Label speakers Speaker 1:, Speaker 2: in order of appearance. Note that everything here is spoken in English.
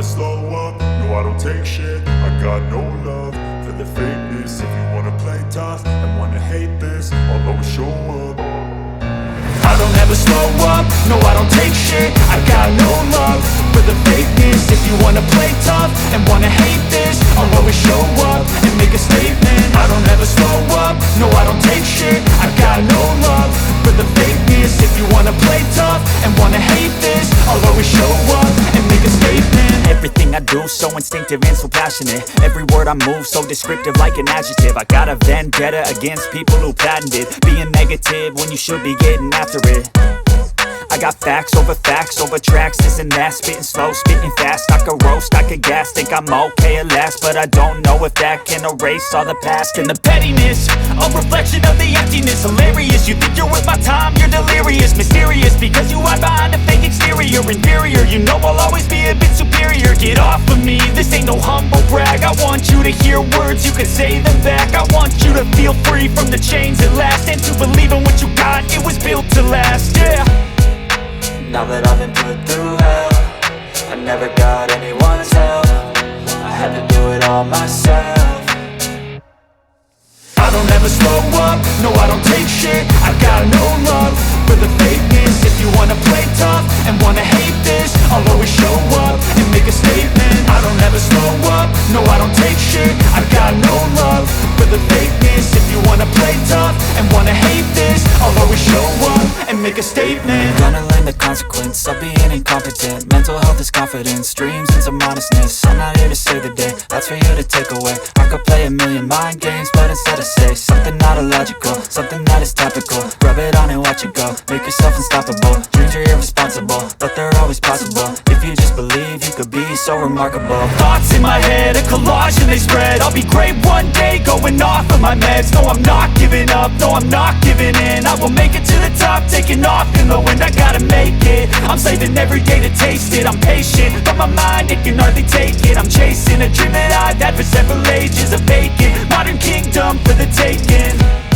Speaker 1: slow up, no I don't take shit. I got no love for the fakeness. If you wanna play tough and wanna hate this, I'll always show up. I don't ever slow up, no I don't take shit. I got no love for the fakeness. If you wanna play tough and wanna hate this, I'll always show up and make a statement. I don't ever slow up, no I don't take shit. I got no love for the fakeness. If you wanna play tough and wanna hate this, I'll always show up and make a statement.
Speaker 2: Everything I do so instinctive and so passionate. Every word I move so descriptive like an adjective. I got a vendetta against people who patented being negative when you should be getting after it. I got facts over tracks, this and that. Spitting slow, spitting fast. I could roast, I could gas. Think I'm okay at last, but I don't know if that can erase all the past. And the pettiness, a reflection of the emptiness. Hilarious, you think you're worth my time, you're delirious. Mysterious, because you hide behind a fake exterior. Inferior, you know I'll always be a bit superior. Get off of me, this ain't no humble brag. I want you to hear words, you can say them back. I want you to feel free from the chains at last, and to believe in what you got, it was built to last, yeah.
Speaker 3: Now that I've been put through hell, I never got anyone's help. I had to do it all myself.
Speaker 1: I don't ever slow up, no I don't take shit. I got no love for the fakeness. If you wanna play tough and wanna hate this, I'll always show up and make a statement. I don't ever slow up, no I don't take shit. I got no love for the fakeness. If you wanna play tough and wanna hate this, I'll always show up and make a statement.
Speaker 3: Gonna learn the consequence of being incompetent. Mental health is confidence, dreams and some honestness. I'm not here to save the day, that's for you to take away. I could play a million mind games, but instead I say something not illogical, something that is topical. Rub it on and watch it go, make yourself unstoppable. Dreams are irresponsible, but they're always possible. If you just believe, you could be so remarkable.
Speaker 2: Thoughts in my head, a collage and they spread. I'll be great one day, going off of my meds. No, I'm not giving up, no, I'm not giving in. I will make it to the top, taking off in the wind. I gotta make it, I'm saving every day to taste it. I'm patient, but my mind, it can hardly take it. I'm chasing a dream that I've had for several ages, a vacant modern kingdom for the taking.